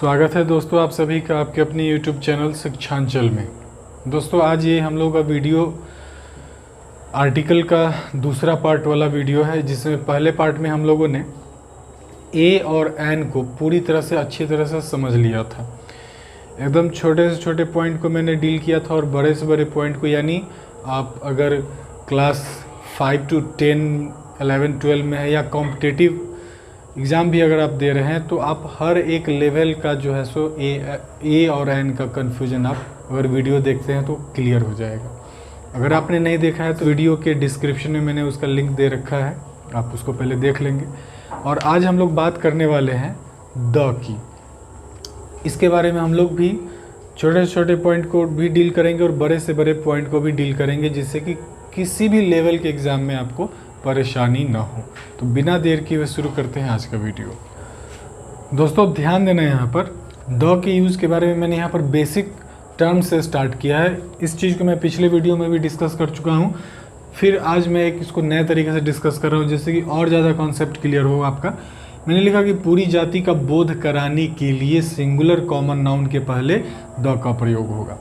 स्वागत है दोस्तों आप सभी का आपके अपने YouTube चैनल शिक्षांचल में। दोस्तों आज ये हम लोग का वीडियो आर्टिकल का दूसरा पार्ट वाला वीडियो है, जिसमें पहले पार्ट में हम लोगों ने ए और एन को पूरी तरह से अच्छी तरह से समझ लिया था। एकदम छोटे से छोटे पॉइंट को मैंने डील किया था और बड़े से बड़े पॉइंट को, यानी आप अगर क्लास 5 to 10, 11, 12 में है या कॉम्पिटिटिव एग्ज़ाम भी अगर आप दे रहे हैं तो आप हर एक लेवल का जो है सो ए और एन का कन्फ्यूजन आप अगर वीडियो देखते हैं तो क्लियर हो जाएगा। अगर आपने नहीं देखा है तो वीडियो के डिस्क्रिप्शन में मैंने उसका लिंक दे रखा है, आप उसको पहले देख लेंगे। और आज हम लोग बात करने वाले हैं द की। इसके बारे में हम लोग भी छोटे से छोटे पॉइंट को भी डील करेंगे और बड़े से बड़े पॉइंट को भी डील करेंगे, जिससे कि किसी भी लेवल के एग्ज़ाम में आपको परेशानी ना हो। तो बिना देर किए हुए शुरू करते हैं आज का वीडियो। दोस्तों ध्यान देना, यहाँ पर द के यूज़ के बारे में मैंने यहाँ पर बेसिक टर्म से स्टार्ट किया है। इस चीज़ को मैं पिछले वीडियो में भी डिस्कस कर चुका हूँ, फिर आज मैं एक इसको नए तरीके से डिस्कस कर रहा हूँ जिससे कि और ज़्यादा कॉन्सेप्ट क्लियर हो आपका। मैंने लिखा कि पूरी जाति का बोध कराने के लिए सिंगुलर कॉमन नाउन के पहले द का प्रयोग होगा।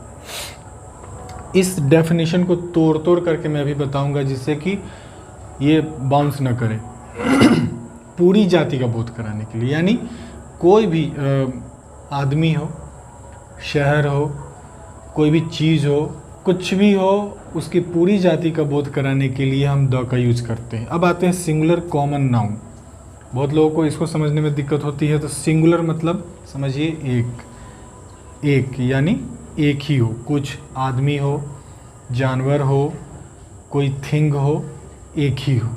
इस डेफिनेशन को तोड़ तोड़ करके मैं अभी बताऊँगा, जिससे कि ये बाउंस न करे। पूरी जाति का बोध कराने के लिए, यानी कोई भी आदमी हो, शहर हो, कोई भी चीज़ हो, कुछ भी हो, उसकी पूरी जाति का बोध कराने के लिए हम द का यूज करते हैं। अब आते हैं सिंगुलर कॉमन नाउन। बहुत लोगों को इसको समझने में दिक्कत होती है। तो सिंगुलर मतलब समझिए एक यानी एक ही हो, कुछ आदमी हो, जानवर हो, कोई थिंग हो, एक ही हो।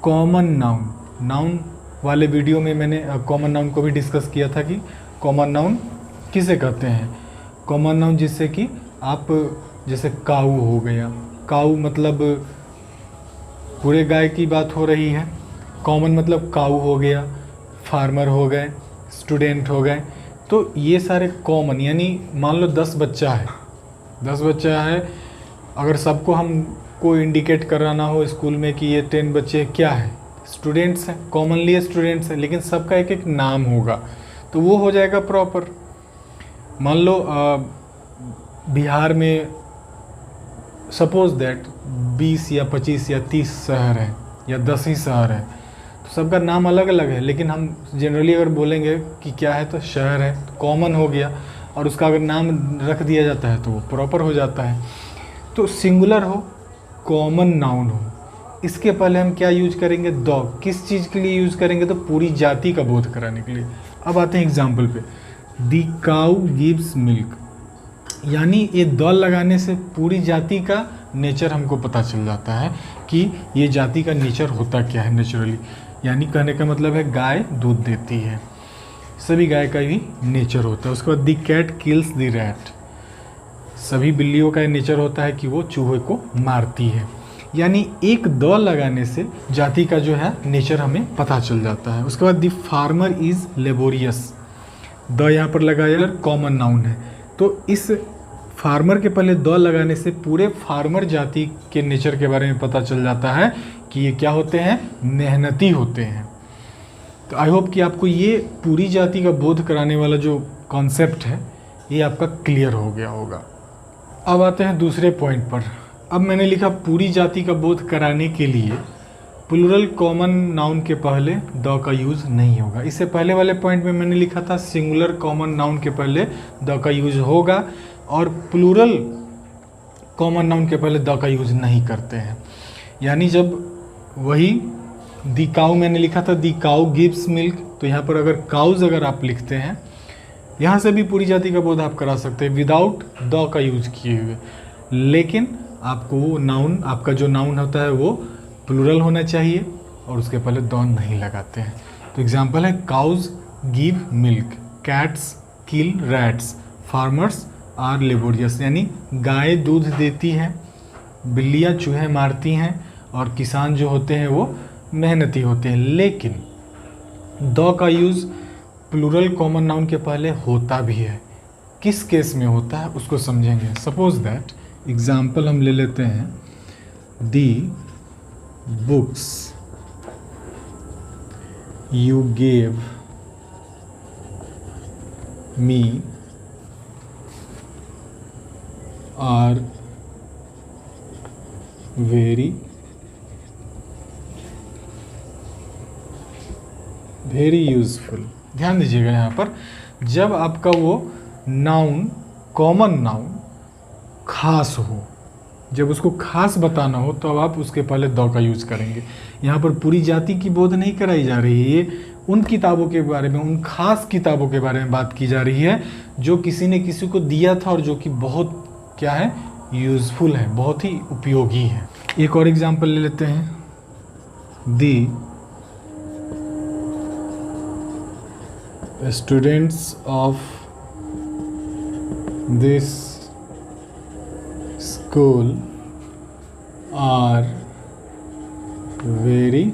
कॉमन नाउन वाले वीडियो में मैंने कॉमन नाउन को भी डिस्कस किया था कि कॉमन नाउन किसे कहते हैं। कॉमन नाउन जिससे कि आप, जैसे काऊ हो गया, काऊ मतलब पूरे गाय की बात हो रही है। कॉमन मतलब काऊ हो गया, फार्मर हो गए, स्टूडेंट हो गए। तो ये सारे कॉमन, यानी मान लो 10 बच्चा है, अगर सबको हमको इंडिकेट कराना हो स्कूल में कि ये 10 बच्चे क्या है, स्टूडेंट्स हैं, कॉमनली स्टूडेंट्स हैं, लेकिन सबका एक एक नाम होगा तो वो हो जाएगा प्रॉपर। मान लो बिहार में सपोज दैट 20 या 25 या 30 शहर हैं या 10 ही शहर हैं, तो सबका नाम अलग अलग है, लेकिन हम जनरली अगर बोलेंगे कि क्या है तो शहर है, तो कॉमन हो गया, और उसका अगर नाम रख दिया जाता है तो वो प्रॉपर हो जाता है। तो सिंगुलर हो, कॉमन नाउन हो, इसके पहले हम क्या यूज करेंगे, द। किस चीज़ के लिए यूज करेंगे, तो पूरी जाति का बोध कराने के लिए। अब आते हैं एग्जाम्पल पे। द काऊ गिव्स मिल्क, यानी ये द लगाने से पूरी जाति का नेचर हमको पता चल जाता है कि ये जाति का नेचर होता क्या है नेचुरली। यानी कहने का मतलब है गाय दूध देती है, सभी गाय का भी नेचर होता है। उसके बाद the cat kills the rat, सभी बिल्लियों का नेचर होता है कि वो चूहे को मारती है। यानी एक द लगाने से जाति का जो है नेचर हमें पता चल जाता है। उसके बाद the farmer is laborious, the यहाँ पर लगाया, कॉमन नाउन है, तो इस फार्मर के पहले द लगाने से पूरे फार्मर जाति के नेचर के बारे में पता चल जाता है कि ये क्या होते हैं, मेहनती होते हैं। तो आई होप कि आपको ये पूरी जाति का बोध कराने वाला जो कॉन्सेप्ट है ये आपका क्लियर हो गया होगा। अब आते हैं दूसरे पॉइंट पर। अब मैंने लिखा पूरी जाति का बोध कराने के लिए प्लूरल कॉमन नाउन के पहले द का यूज़ नहीं होगा। इससे पहले वाले पॉइंट में मैंने लिखा था सिंगुलर कॉमन नाउन के पहले द का यूज़ होगा और प्लूरल कॉमन नाउन के पहले द का यूज़ नहीं करते हैं। यानी जब वही द काऊ मैंने लिखा था, द काऊ गिव्स मिल्क, तो यहाँ पर अगर काउज अगर आप लिखते हैं, यहाँ से भी पूरी जाति का बोध आप करा सकते हैं विदाउट द का यूज़ किए हुए, लेकिन आपको वो नाउन, आपका जो नाउन होता है वो प्लूरल होना चाहिए और उसके पहले द नहीं लगाते हैं। तो एग्जांपल है cows give milk, cats kill rats, farmers are laborious, यानी गाय दूध देती हैं, बिल्लियाँ चूहे मारती हैं और किसान जो होते हैं वो मेहनती होते हैं। लेकिन द का यूज़ प्लूरल कॉमन नाउन के पहले होता भी है। किस केस में होता है उसको समझेंगे। सपोज दैट एग्जाम्पल हम ले लेते हैं, the books you gave me are very useful. ध्यान दीजिएगा यहाँ पर, जब आपका वो नाउन, कॉमन नाउन खास हो, जब उसको खास बताना हो तो अब आप उसके पहले द का यूज करेंगे। यहाँ पर पूरी जाति की बोध नहीं कराई जा रही है, ये उन किताबों के बारे में, उन खास किताबों के बारे में बात की जा रही है जो किसी ने किसी को दिया था और जो कि बहुत क्या है, यूजफुल है, बहुत ही उपयोगी है। एक और एग्जाम्पल ले लेते हैं, the students of this school are very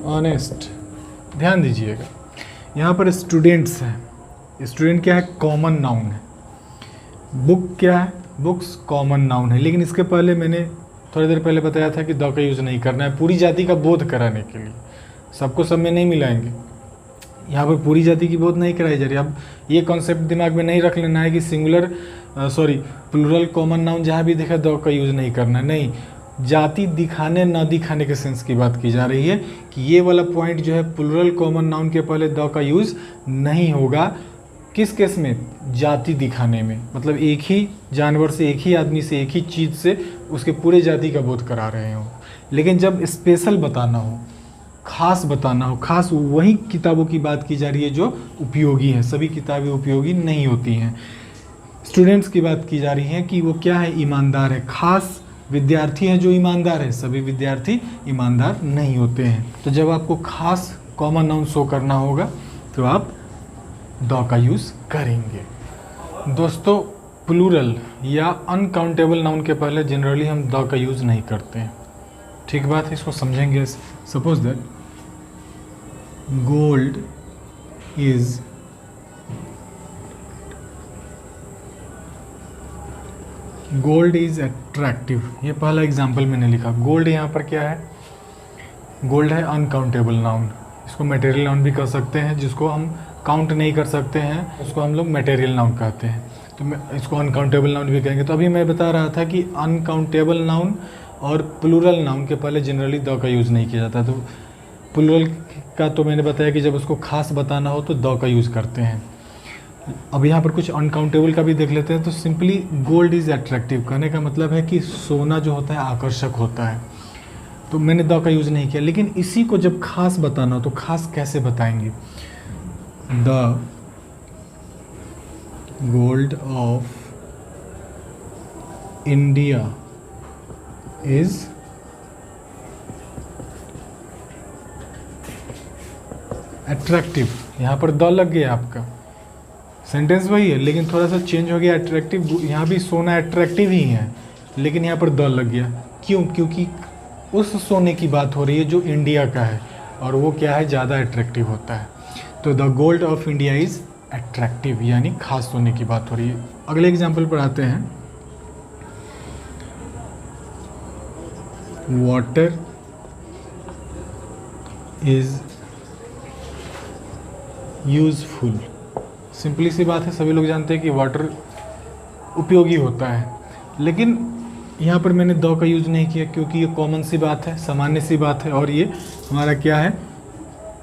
honest. ध्यान दीजिएगा, यहाँ पर स्टूडेंट्स हैं, स्टूडेंट क्या है, कॉमन नाउन है। बुक क्या है, बुक्स कॉमन नाउन है। लेकिन इसके पहले मैंने थोड़ी देर पहले बताया था कि द का यूज़ नहीं करना है, पूरी जाति का बोध कराने के लिए। सबको सब में नहीं मिलाएंगे, यहाँ पर पूरी जाति की बोध नहीं कराई जा रही। अब ये कॉन्सेप्ट दिमाग में नहीं रख लेना है कि सिंगुलर प्लूरल कॉमन नाउन जहाँ भी देखा द का यूज़ नहीं करना है, नहीं। जाति दिखाने ना दिखाने के सेंस की बात की जा रही है कि ये वाला पॉइंट जो है, प्लूरल कॉमन नाउन के पहले द का यूज़ नहीं होगा। किस केस में, जाति दिखाने में, मतलब एक ही जानवर से, एक ही आदमी से, एक ही चीज़ से उसके पूरे जाति का बोध करा रहे हो। लेकिन जब स्पेशल बताना हो, खास बताना हो, खास वही किताबों की बात की जा रही है जो उपयोगी है। सभी किताबें उपयोगी नहीं होती हैं। स्टूडेंट्स की बात की जा रही है कि वो क्या है, ईमानदार है। खास विद्यार्थी हैं जो ईमानदार है, सभी विद्यार्थी ईमानदार नहीं होते हैं। तो जब आपको खास कॉमन नाउन शो करना होगा तो आप द का यूज़ करेंगे। दोस्तों, प्लूरल या अनकाउंटेबल नाउन के पहले जनरली हम द का यूज़ नहीं करते हैं। ठीक बात है, इसको समझेंगे। Suppose that gold is attractive. ये पहला एग्जाम्पल मैंने लिखा। गोल्ड यहाँ पर क्या है, गोल्ड है अनकाउंटेबल नाउन। इसको मटेरियल नाउन भी कह सकते हैं, जिसको हम काउंट नहीं कर सकते हैं उसको हम लोग मटेरियल नाउन कहते हैं। तो मैं इसको अनकाउंटेबल नाउन भी कहेंगे। तो अभी मैं बता रहा था कि अनकाउंटेबल नाउन और प्लूरल नाउन के पहले जनरली द का यूज़ नहीं किया जाता। तो प्लूरल का तो मैंने बताया कि जब उसको खास बताना हो तो द का यूज़ करते हैं। अब यहाँ पर कुछ अनकाउंटेबल का भी देख लेते हैं। तो सिंपली गोल्ड इज़ अट्रैक्टिव कहने का मतलब है कि सोना जो होता है आकर्षक होता है। तो मैंने द का यूज़ नहीं किया। लेकिन इसी को जब खास बताना हो तो खास कैसे बताएंगे, the gold of India is attractive. यहाँ पर द लग गया, आपका सेंटेंस वही है लेकिन थोड़ा सा चेंज हो गया। अट्रैक्टिव, यहाँ भी सोना अट्रैक्टिव ही है लेकिन यहाँ पर द लग गया। क्यों? क्योंकि उस सोने की बात हो रही है जो इंडिया का है और वो क्या है, ज़्यादा अट्रैक्टिव होता है। तो the gold of India is attractive, यानी खास सोने की बात हो रही है। अगले एग्जाम्पल पर आते हैं। Water is useful. सिंपली सी बात है, सभी लोग जानते हैं कि वाटर उपयोगी होता है। लेकिन यहाँ पर मैंने द का यूज़ नहीं किया क्योंकि ये कॉमन सी बात है, सामान्य सी बात है और ये हमारा क्या है,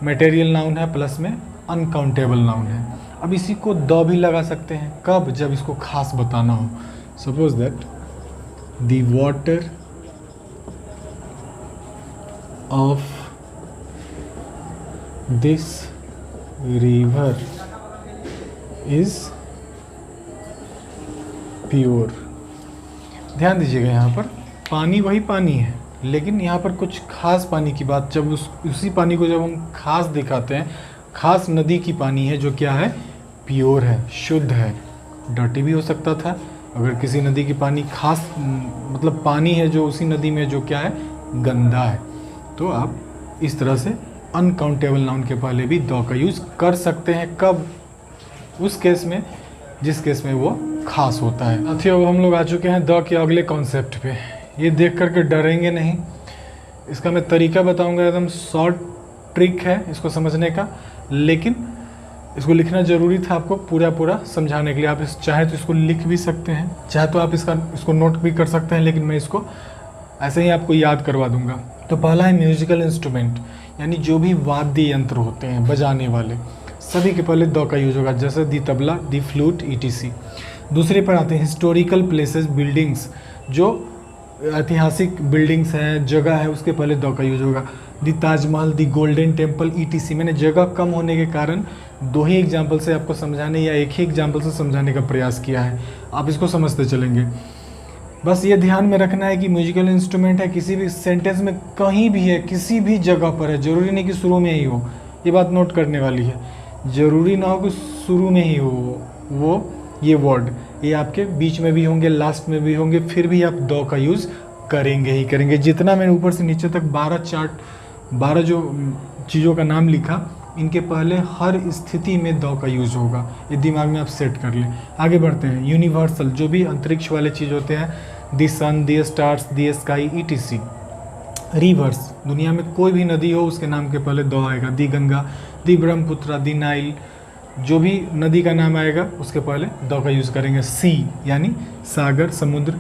मटेरियल नाउन है प्लस में अनकाउंटेबल नाउन है। अब इसी को द भी लगा सकते हैं, कब? जब इसको खास बताना हो। Suppose that the water of this river is pure. ध्यान दीजिएगा, यहाँ पर पानी वही पानी है लेकिन यहाँ पर कुछ खास पानी की बात, जब उसी पानी को जब हम खास दिखाते हैं, खास नदी की पानी है जो क्या है, प्योर है, शुद्ध है। डर्टी भी हो सकता था अगर किसी नदी की पानी खास मतलब पानी है जो उसी नदी में जो क्या है, गंदा है। तो आप इस तरह से अनकाउंटेबल नाउन के पहले भी द का यूज़ कर सकते हैं। कब? उस केस में जिस केस में वो खास होता है। साथियों, अब हम लोग आ चुके हैं द के अगले कॉन्सेप्ट पे। ये देख करके डरेंगे नहीं, इसका मैं तरीका बताऊंगा, एकदम शॉर्ट ट्रिक है इसको समझने का। लेकिन इसको लिखना ज़रूरी था आपको पूरा पूरा समझाने के लिए। आप चाहे तो इसको लिख भी सकते हैं, चाहे तो आप इसको नोट भी कर सकते हैं, लेकिन मैं इसको ऐसे ही आपको याद करवा दूंगा। तो पहला है म्यूजिकल इंस्ट्रूमेंट, यानी जो भी वाद्य यंत्र होते हैं बजाने वाले, सभी के पहले द का यूज होगा, जैसे दी तबला, दी फ्लूट, ETC। दूसरे पर आते हैं हिस्टोरिकल प्लेसेस, बिल्डिंग्स, जो ऐतिहासिक बिल्डिंग्स हैं, जगह है, उसके पहले द का यूज होगा। दी ताजमहल, दी गोल्डन टेम्पल, ETC। मैंने जगह कम होने के कारण 2 ही एग्जाम्पल से आपको समझाने या एक ही एग्जाम्पल से समझाने का प्रयास किया है, आप इसको समझते चलेंगे। बस ये ध्यान में रखना है कि म्यूजिकल इंस्ट्रूमेंट है, किसी भी सेंटेंस में कहीं भी है, किसी भी जगह पर है, ज़रूरी नहीं कि शुरू में ही हो, ये बात नोट करने वाली है। ज़रूरी ना हो कि शुरू में ही हो ये वर्ड, ये आपके बीच में भी होंगे, लास्ट में भी होंगे, फिर भी आप द का यूज़ करेंगे ही करेंगे। जितना मैंने ऊपर से नीचे तक 12 जो चीज़ों का नाम लिखा, इनके पहले हर स्थिति में द का यूज़ होगा, ये दिमाग में आप सेट कर लें। आगे बढ़ते हैं। यूनिवर्सल, जो भी अंतरिक्ष वाले चीज़ होते हैं, the sun, the stars, the sky, ETC। Rivers, दुनिया में कोई भी नदी हो उसके नाम के पहले द आएगा, दी गंगा, दी ब्रह्मपुत्र, दी नाइल, जो भी नदी का नाम आएगा उसके पहले द का यूज़ करेंगे। सी यानी सागर, समुद्र,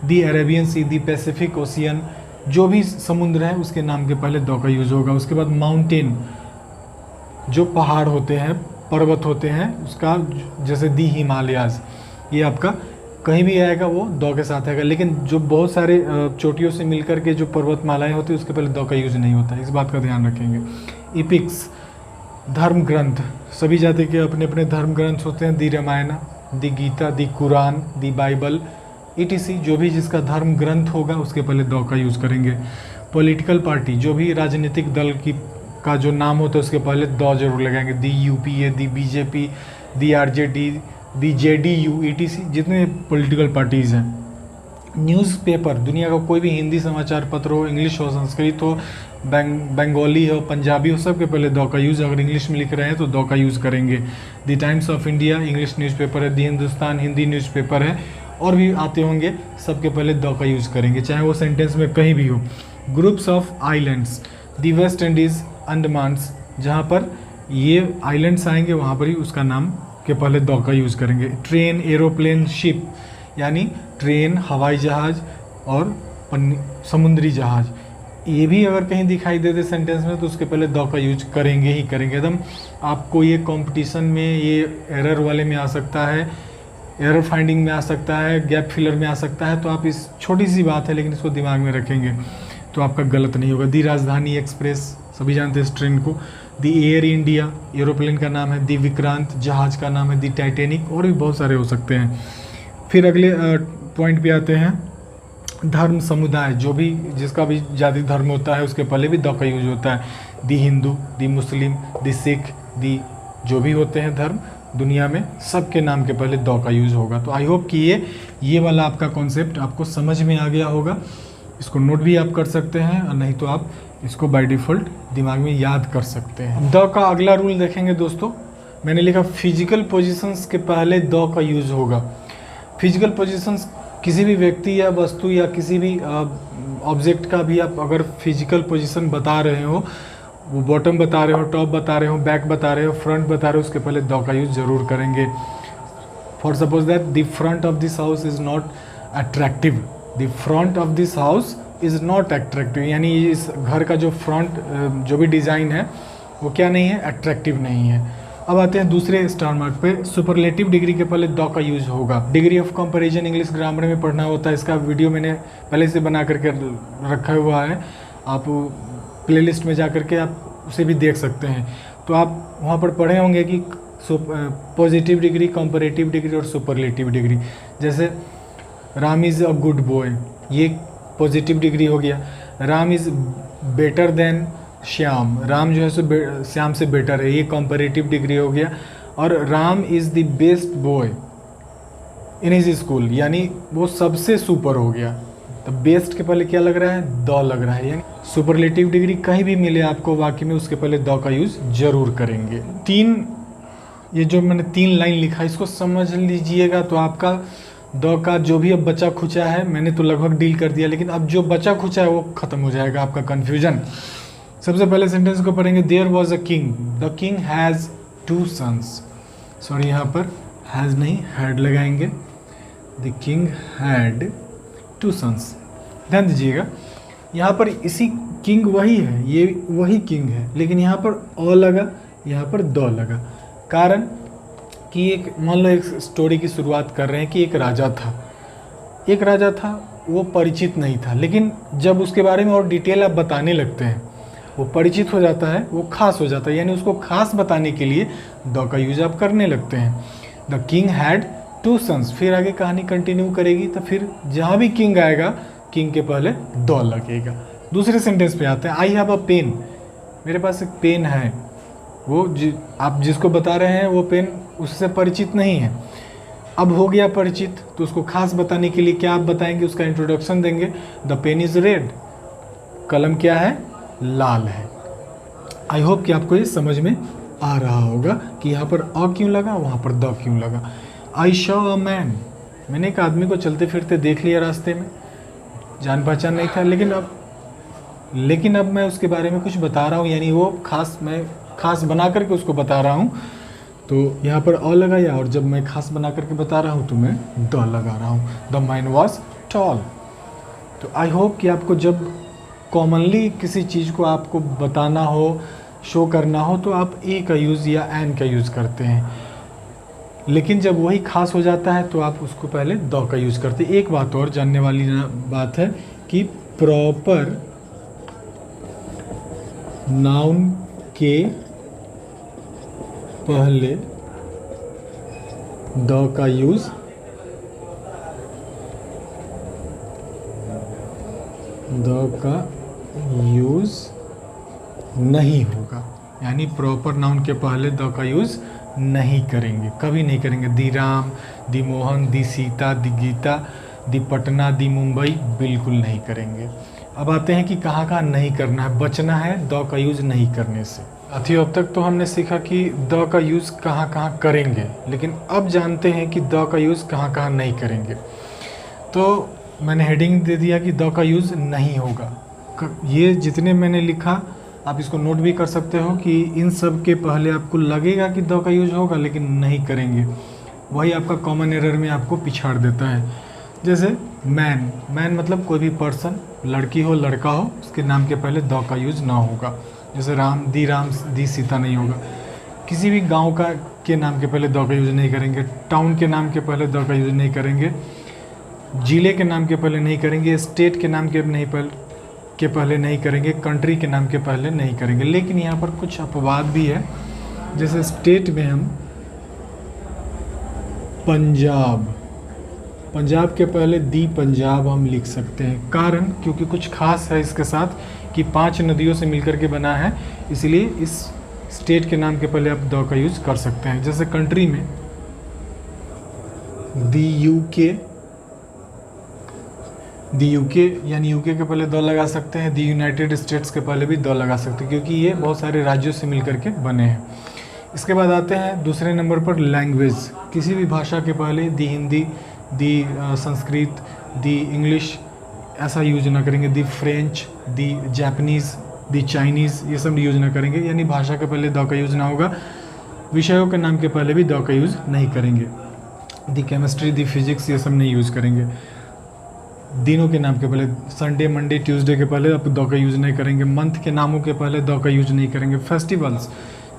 दी अरेबियन सी, दी पैसिफिक ओशियन, जो भी समुद्र है उसके नाम के पहले द का यूज़ होगा। उसके बाद माउंटेन, जो पहाड़ होते हैं, पर्वत होते हैं, उसका जैसे दी हिमालयाज़, ये आपका कहीं भी आएगा वो द के साथ आएगा। लेकिन जो बहुत सारे चोटियों से मिलकर के जो पर्वतमालाएं होती है उसके पहले द का यूज़ नहीं होता है, इस बात का ध्यान रखेंगे। इपिक्स, धर्म ग्रंथ, सभी जाति के अपने अपने धर्म ग्रंथ होते हैं, दी रामायण, दी गीता, दी कुरान, दी बाइबल, ETC। जो भी जिसका धर्म ग्रंथ होगा उसके पहले द का यूज़ करेंगे। पॉलिटिकल पार्टी, जो भी राजनीतिक दल का जो नाम होता है उसके पहले द जरूर लगाएंगे, दी UPA, दी BJP, दी RJD, दी JDU, ETC, जितने पॉलिटिकल पार्टीज़ हैं। न्यूज़पेपर, दुनिया का कोई भी हिंदी समाचार पत्र हो, इंग्लिश हो, संस्कृत हो, बंगाली हो, पंजाबी हो, सब के पहले द का यूज़, अगर इंग्लिश में लिख रहे हैं तो द का यूज़ करेंगे। The times of India, English newspaper है, द हिंदुस्तान, हिंदी न्यूज़पेपर है, और भी आते होंगे, सबके पहले द का यूज़ करेंगे, चाहे वो सेंटेंस में कहीं भी हो। Groups of islands, the West Indies, Andamans, जहाँ पर ये आइलैंड्स आएंगे वहाँ पर ही उसका नाम के पहले द का यूज़ करेंगे। ट्रेन, एरोप्लेन, शिप, यानी ट्रेन, हवाई जहाज़ और समुद्री जहाज़, ये भी अगर कहीं दिखाई दे सेंटेंस में तो उसके पहले द का यूज करेंगे ही करेंगे। एकदम आपको ये कंपटीशन में, ये एरर वाले में आ सकता है, एरर फाइंडिंग में आ सकता है, गैप फिलर में आ सकता है, तो आप इस छोटी सी बात है लेकिन इसको दिमाग में रखेंगे तो आपका गलत नहीं होगा। दी राजधानी एक्सप्रेस, सभी जानते हैं इस ट्रेन को। दी एयर इंडिया, एरोप्लेन का नाम है। दी विक्रांत, जहाज़ का नाम है। दी टाइटेनिक, और भी बहुत सारे हो सकते हैं। फिर अगले पॉइंट पे आते हैं। धर्म समुदाय, जो भी जिसका भी जाति धर्म होता है उसके पहले भी द का यूज होता है। दी हिंदू, दी मुस्लिम, दी सिख, दी जो भी होते हैं धर्म दुनिया में, सबके नाम के पहले द का यूज़ होगा। तो आई होप कि ये वाला आपका कॉन्सेप्ट आपको समझ में आ गया होगा। इसको नोट भी आप कर सकते हैं और नहीं तो आप इसको बाय डिफ़ॉल्ट दिमाग में याद कर सकते हैं। द का अगला रूल देखेंगे दोस्तों, मैंने लिखा फिजिकल पोजीशंस के पहले द का यूज़ होगा। फिजिकल पोजीशंस किसी भी व्यक्ति या वस्तु या किसी भी ऑब्जेक्ट का भी आप अगर फिजिकल पोजीशन बता रहे हो, वो बॉटम बता रहे हो, टॉप बता रहे हो, बैक बता रहे हो, फ्रंट बता रहे हो, उसके पहले द का यूज़ ज़रूर करेंगे। For suppose that the front of this house is not attractive, the front of this house is not attractive, यानी इस घर का जो फ्रंट जो भी डिज़ाइन है वो क्या नहीं है, अट्रैक्टिव नहीं है। अब आते हैं दूसरे स्टार मार्क पे। सुपरलेटिव डिग्री के पहले द का यूज़ होगा। Degree of comparison English grammar में पढ़ना होता है, इसका वीडियो मैंने पहले से बना करके रखा हुआ है, आप प्लेलिस्ट में जा करके आप उसे भी देख सकते हैं। तो आप वहाँ पर पढ़े होंगे कि पॉजिटिव डिग्री, कंपैरेटिव डिग्री और सुपरलेटिव डिग्री। जैसे Ram is a good boy, ये पॉजिटिव डिग्री हो गया। Ram is better than Shyam, Ram जो है सो श्याम से बेटर है, ये कंपैरेटिव डिग्री हो गया। और Ram is the best boy in his school, यानी वो सबसे सुपर हो गया। तो बेस्ट के पहले क्या लग रहा है, द लग रहा है। यानी सुपरलेटिव डिग्री कहीं भी मिले आपको वाक्य में, उसके पहले द का यूज़ जरूर करेंगे। ये जो मैंने 3 लाइन लिखा है इसको समझ लीजिएगा, तो आपका द का जो भी अब बचा खुचा है, मैंने तो लगभग डील कर दिया, लेकिन अब जो बचा खुचा है वो खत्म हो जाएगा आपका कन्फ्यूजन। सबसे पहले सेंटेंस को पढ़ेंगे। There was a king, the king has 2 sons, sorry यहाँ पर हैज़ नहीं हैड लगाएंगे। The king had 2 sons। ध्यान दीजिएगा यहाँ पर इसी किंग वही है, ये वही किंग है, लेकिन यहाँ पर अ लगा, यहाँ पर द लगा। कारण कि एक मान लो एक स्टोरी की शुरुआत कर रहे हैं कि एक राजा था, वो परिचित नहीं था, लेकिन जब उसके बारे में और डिटेल आप बताने लगते हैं वो परिचित हो जाता है, वो खास हो जाता है, यानी उसको खास बताने के लिए द का यूज आप करने लगते हैं। द किंग हैड 2 sons, फिर आगे कहानी कंटिन्यू करेगी तो फिर जहाँ भी किंग आएगा किंग के पहले द लगेगा। दूसरे सेंटेंस पे आते हैं। आई हैव अ पेन, मेरे पास एक पेन है। वो आप जिसको बता रहे हैं वो पेन उससे परिचित नहीं है, अब हो गया परिचित, तो उसको खास बताने के लिए क्या आप बताएंगे, उसका इंट्रोडक्शन देंगे। द पेन इज़ रेड, कलम क्या है, लाल है। आई होप कि आपको ये समझ में आ रहा होगा कि यहाँ पर अ क्यों लगा, वहाँ पर द क्यों लगा। आई शॉ अ मैन, मैंने एक आदमी को चलते फिरते देख लिया रास्ते में, जान पहचान नहीं था, लेकिन अब मैं उसके बारे में कुछ बता रहा हूँ, यानी वो मैं खास बना करके उसको बता रहा हूँ, तो यहाँ पर अ लगाया, और जब मैं खास बना करके बता रहा हूँ तो मैं द लगा रहा हूँ। The man was tall. तो आई होप कि आपको जब कॉमनली किसी चीज़ को आपको बताना हो, शो करना हो, तो आप ए का यूज़ या एन का यूज़ करते हैं, लेकिन जब वही खास हो जाता है तो आप उसको पहले द का यूज़ करते हैं। एक बात और जानने वाली बात है कि प्रॉपर नाउन के पहले द का यूज़ नहीं होगा, यानी प्रॉपर नाउन के पहले द का यूज़ नहीं करेंगे, कभी नहीं करेंगे। दी राम, दी मोहन, दी सीता, दी गीता, दी पटना, दी मुंबई, बिल्कुल नहीं करेंगे। अब आते हैं कि कहाँ कहाँ नहीं करना है, बचना है द का यूज़ नहीं करने से। साथियों, अब तक तो हमने सीखा कि द का यूज़ कहाँ कहाँ करेंगे, लेकिन अब जानते हैं कि द का यूज़ कहाँ कहाँ नहीं करेंगे। तो मैंने हेडिंग दे दिया कि द का यूज़ नहीं होगा। ये जितने मैंने लिखा आप इसको नोट भी कर सकते हो कि इन सब के पहले आपको लगेगा कि द का यूज होगा, लेकिन नहीं करेंगे, वही आपका कॉमन एरर में आपको पिछाड़ देता है। जैसे मैन मतलब कोई भी पर्सन, लड़की हो लड़का हो, उसके नाम के पहले द का यूज ना होगा। जैसे राम दी सीता नहीं होगा। किसी भी गांव के नाम के पहले द का यूज नहीं करेंगे, टाउन के नाम के पहले द का यूज नहीं करेंगे, जिले के नाम के पहले नहीं करेंगे, स्टेट के नाम के पहले नहीं करेंगे, कंट्री के नाम के पहले नहीं करेंगे। लेकिन यहाँ पर कुछ अपवाद भी है। जैसे स्टेट में हम पंजाब के पहले दी पंजाब हम लिख सकते हैं, कारण क्योंकि कुछ खास है इसके साथ कि 5 नदियों से मिलकर के बना है, इसलिए इस स्टेट के नाम के पहले आप द का यूज़ कर सकते हैं। जैसे कंट्री में दी यूके यानी यूके के पहले द लगा सकते हैं, दी यूनाइटेड स्टेट्स के पहले भी द लगा सकते हैं, क्योंकि ये बहुत सारे राज्यों से मिलकर के बने हैं। इसके बाद आते हैं दूसरे नंबर पर लैंग्वेज। किसी भी भाषा के पहले दी हिंदी, दी संस्कृत, दी इंग्लिश ऐसा यूज ना करेंगे, दी फ्रेंच, दी जापानीज़, दी चाइनीज़, ये सब यूज ना करेंगे, यानी भाषा के पहले द का यूज़ ना होगा। विषयों के नाम के पहले भी द का यूज़ नहीं करेंगे। दी केमिस्ट्री, दी फिजिक्स, ये सब नहीं यूज़ करेंगे। दिनों के नाम के पहले संडे, मंडे, ट्यूसडे के पहले आप द का यूज़ नहीं करेंगे। मंथ के नामों के पहले द का यूज़ नहीं करेंगे। फेस्टिवल्स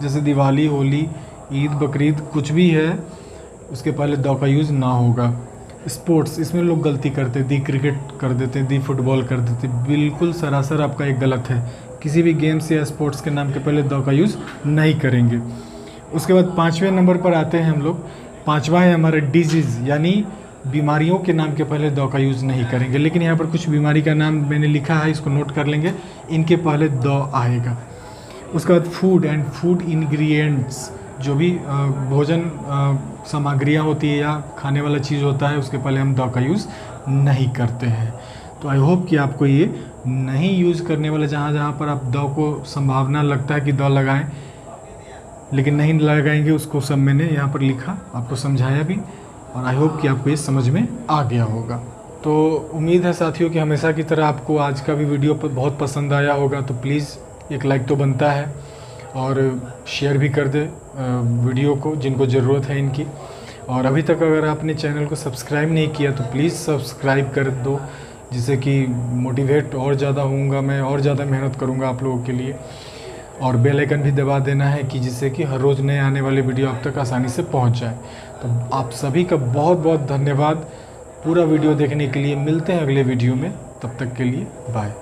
जैसे दिवाली, होली, ईद, बकरीद कुछ भी है उसके पहले द का यूज़ ना होगा। स्पोर्ट्स, इसमें लोग गलती करते, दी क्रिकेट कर देते, दी फुटबॉल कर देते, बिल्कुल सरासर आपका एक गलत है। किसी भी गेम्स या स्पोर्ट्स के नाम के पहले द का यूज़ नहीं करेंगे। उसके बाद 5वें नंबर पर आते हैं हम लोग। 5वां है हमारा डिजीज़, यानी बीमारियों के नाम के पहले द का यूज़ नहीं करेंगे। लेकिन यहाँ पर कुछ बीमारी का नाम मैंने लिखा है, इसको नोट कर लेंगे, इनके पहले द आएगा। उसके बाद फूड एंड फूड इंग्रेडिएंट्स, जो भी भोजन सामग्रियाँ होती है या खाने वाला चीज़ होता है, उसके पहले हम द का यूज़ नहीं करते हैं। तो आई होप कि आपको ये नहीं यूज़ करने वाले, जहाँ जहाँ पर आप द को संभावना लगता है कि द लगाएं लेकिन नहीं लगाएंगे, उसको सब मैंने यहाँ पर लिखा, आपको समझाया भी, और आई होप कि आपको ये समझ में आ गया होगा। तो उम्मीद है साथियों कि हमेशा की तरह आपको आज का भी वीडियो बहुत पसंद आया होगा। तो प्लीज़ एक लाइक तो बनता है, और शेयर भी कर दे वीडियो को, जिनको ज़रूरत है इनकी। और अभी तक अगर आपने चैनल को सब्सक्राइब नहीं किया तो प्लीज़ सब्सक्राइब कर दो, जिससे कि मोटिवेट और ज़्यादा होऊंगा मैं, और ज़्यादा मेहनत करूँगा आप लोगों के लिए। और बेल आइकन भी दबा देना है कि जिससे कि हर रोज़ नए आने वाले वीडियो आप तक आसानी से पहुंच जाए। तो आप सभी का बहुत बहुत धन्यवाद पूरा वीडियो देखने के लिए। मिलते हैं अगले वीडियो में, तब तक के लिए बाय।